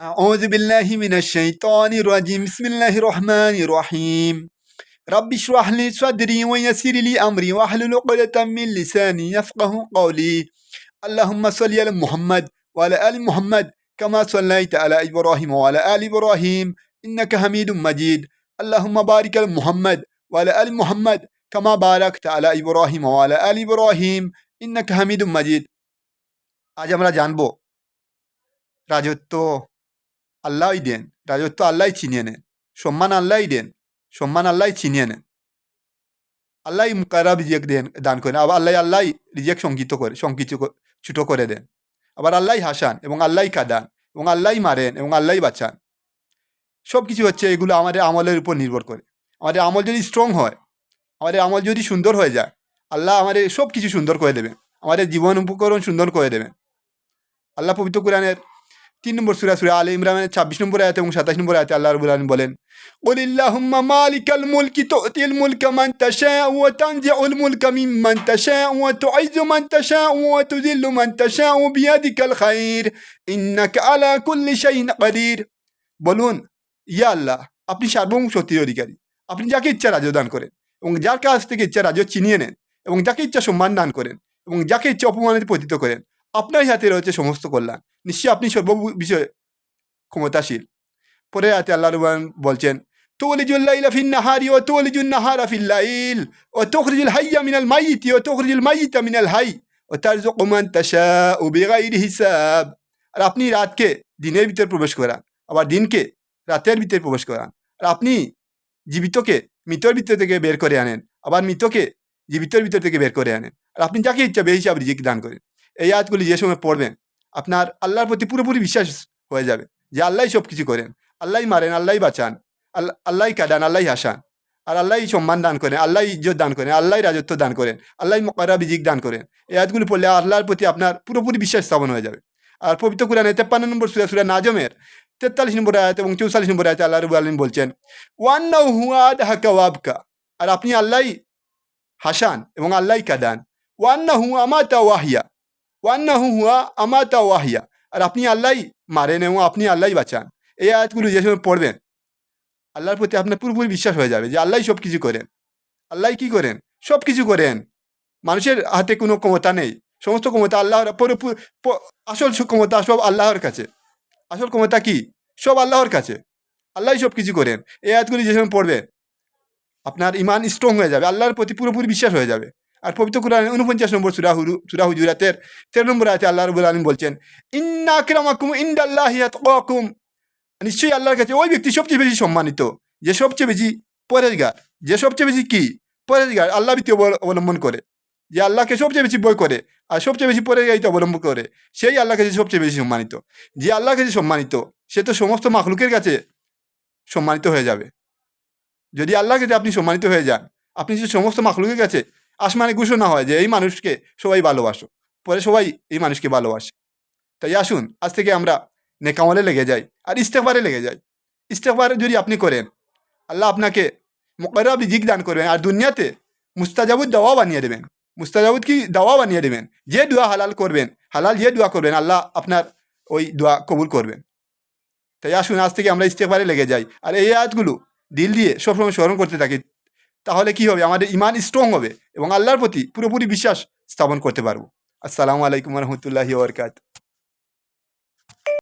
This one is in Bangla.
أعوذ بالله من الشيطان الرجيم بسم الله الرحمن الرحيم رب اشرح لي صدري ويسر لي أمري واحلل عقدة من لساني يفقه قولي اللهم صل على محمد وعلى آل محمد كما صليت على إبراهيم وعلى آل إبراهيم إنك حميد مجيد اللهم بارك على محمد وعلى آل محمد كما باركت على إبراهيم وعلى آل إبراهيم إنك حميد مجيد আজ আমরা জানবো রাজত্ব আল্লাহই দেন, রাজত্ব আল্লাহই ছিনিয়ে নেন, সম্মান আল্লাহই দেন, সম্মান আল্লাহই ছিনিয়ে নেন, আল্লাহই মুকাররাব রিজিক দেন, দান করেন, আবার আল্লাহই রিজিক সংকিত ছোট করে দেন, আবার আল্লাহই হাসান এবং আল্লাহই কাঁদান এবং আল্লাহই মারেন এবং আল্লাহই বাঁচান। সব কিছু হচ্ছে এগুলো আমাদের আমলের উপর নির্ভর করে। আমাদের আমল যদি স্ট্রং হয়, আমাদের আমল যদি সুন্দর হয়ে যায়, আল্লাহ আমাদের সব কিছু সুন্দর করে দেবেন, আমাদের জীবন উপকরণ সুন্দর করে দেবেন। আল্লাহ পবিত্র কোরআনের 3 নম্বর সূরা সূরা আলে ইমরানের 26 নম্বর আয়াত এবং 27 নম্বর আয়াতে আল্লাহ রাব্বুল আলামিন বলেন, কুলিল্লাহুম্মা মালিকাল মুলকি তুতিল মুলকা মান তাশাউ ওয়া তানজিউল মুলকা মিম্মান তাশাউ ওয়া তুইজ্জু মান তাশাউ ওয়া তুযিল্লু মান তাশাউ বিয়াদিকাল খায়র ইন্নাকা আলা কুল্লি শাইইন কাদির। বলুন, ইয়া আল্লাহ, আপনি সার্বভৌম শক্তির অধিকারী, আপনি যাকে ইচ্ছা রাজ্য দান করেন এবং যার কাছ থেকে ইচ্ছা রাজ্য ছিনিয়ে নেন এবং যাকে ইচ্ছা সম্মান দান করেন এবং যাকে ইচ্ছা অপমানিত পতিত করেন। আপনার হাতে রয়েছে সমস্ত কল্যাণ, নিশ্চয়ই আপনি সর্ববিষয়ে ক্ষমতাশীল। পরে আয়াতে আল্লাহ রাব্বুল আলামিন বলছেন, তুলিজুল লাইলা ফিন নাহারি ওয়া তুলিজুন নাহারা ফিল লাইল ওয়া তুখরিজুল হাইয়া মিনাল মাইয়িতি ওয়া তুখরিজুল মাইয়িতা মিনাল হাই ওয়া তারযুকু মান তাশাউ বিগাইরি হিসাব। আর আপনি রাতকে দিনের ভিতর প্রবেশ করান, আবার দিনকে রাতের ভিতরে প্রবেশ করান। আর আপনি জীবিতকে মৃতের ভিতর থেকে বের করে আনেন, আবার মৃতকে জীবিতের ভিতর থেকে বের করে আনেন। আর আপনি যাকে ইচ্ছা বেহিসাব রিজিক দান করেন। এই আয়াতগুলি যে সময় পড়বেন, আপনার আল্লাহর প্রতি পুরোপুরি বিশ্বাস হয়ে যাবে যে আল্লাহই সব কিছু করেন, আল্লাহই মারেন, আল্লাহই বাঁচান, আল্লাহই কাঁদান, আল্লাহই হাসান, আর আল্লাহই সম্মান দান করেন, আল্লাহই ইজ্জত দান করেন, আল্লাহই রাজত্ব দান করেন, আল্লাহই মুকাররাব রিজিক দান করেন। এই আয়াতগুলি পড়লে আল্লাহর প্রতি আপনার পুরোপুরি বিশ্বাস স্থাপন হয়ে যাবে। আর পবিত্র কোরআনে 53 নম্বর সূরা সূরা নাজমের 43 নম্বর আয়াত এবং 44 নম্বর আয়াতে আল্লাহ রাব্বুল আলামিন বলছেন, ওয়ান্নাহু হুয়া আদহাকা ওয়াবকা। আর আপনি আল্লাহই হাসান এবং আল্লাহই কাঁদান। ওয়ান্নাহু আমাতা ওয়াহিয়া, ওয়ান্নাহু হুয়া আমাতা ওয়াহিয়া। আর আপনি আল্লাহই মারেন এবং আপনি আল্লাহই বাঁচান। এই আয়াতগুলো যে সময় পড়বেন, আল্লাহর প্রতি আপনার পুরোপুরি বিশ্বাস হয়ে যাবে যে আল্লাহই সব কিছু করেন। আল্লাহই কি করেন? সব কিছু করেন। মানুষের হাতে কোনো ক্ষমতা নেই, সমস্ত ক্ষমতা আল্লাহর, আসল ক্ষমতা সব আল্লাহর কাছে। আসল ক্ষমতা কি? সব আল্লাহর কাছে। আল্লাহই সব কিছু করেন। এই আয়াতগুলি যে সময় পড়বেন, আপনার ঈমান স্ট্রং হয়ে যাবে, আল্লাহর প্রতি পুরোপুরি বিশ্বাস হয়ে যাবে। আর পবিত্র কোরআনের 49 নম্বর সূরা হুজুরাতের 13 নম্বর আয়াতে আল্লাহ রাব্বুল আলামিন বলছেন, ইন্না আকরামাকুম ইনদাল্লাহি আতকাকুম। নিশ্চয়ই আল্লাহর কাছে ওই ব্যক্তি সবচেয়ে বেশি সম্মানিত যে সবচেয়ে বেশি পরেজগার, যে সবচেয়ে বেশি কি পরেজগার, আল্লাহ ভীতি অবলম্বন করে, যে আল্লাহকে সবচেয়ে বেশি ভয় করে আর সবচেয়ে বেশি পরেজগারিতা অবলম্বন করে, সেই আল্লাহর কাছে সবচেয়ে বেশি সম্মানিত। যে আল্লাহর কাছে সম্মানিত, সে তো সমস্ত মাখলুকের কাছে সম্মানিত হয়ে যাবে। যদি আল্লাহর কাছে আপনি সম্মানিত হয়ে যান, আপনি যদি সমস্ত মাখলুকের কাছে আসমানে ঘোষণা হয় যে এই মানুষকে সবাই ভালোবাসো, পরে সবাই এই মানুষকে ভালোবাসে। তাই আসুন আজ থেকে আমরা নেক আমলে লেগে যাই আর ইস্তেগফারে লেগে যাই। ইস্তেগফার যদি আপনি করেন, আল্লাহ আপনাকে মুকাররাব রিজিক দান করবেন আর দুনিয়াতে মুস্তাজাবুদ দাওয়া বানিয়ে দেবেন। মুস্তাজাবুদ কি দাওয়া বানিয়ে দেবেন। যে দোয়া হালাল করবেন, হালাল যে দোয়া করবেন, আল্লাহ আপনার ওই দোয়া কবুল করবেন। তাই আসুন আজ থেকে আমরা ইস্তেগফারে লেগে যাই আর এই আয়াতগুলো দিল দিয়ে সবসময় স্মরণ করতে থাকি। তাহলে কি হবে? আমাদের ঈমান স্ট্রং হবে এবং আল্লাহর প্রতি পুরোপুরি বিশ্বাস স্থাপন করতে পারবো। আসসালামু আলাইকুম ওয়া রাহমাতুল্লাহি ওয়া বারাকাতুহু।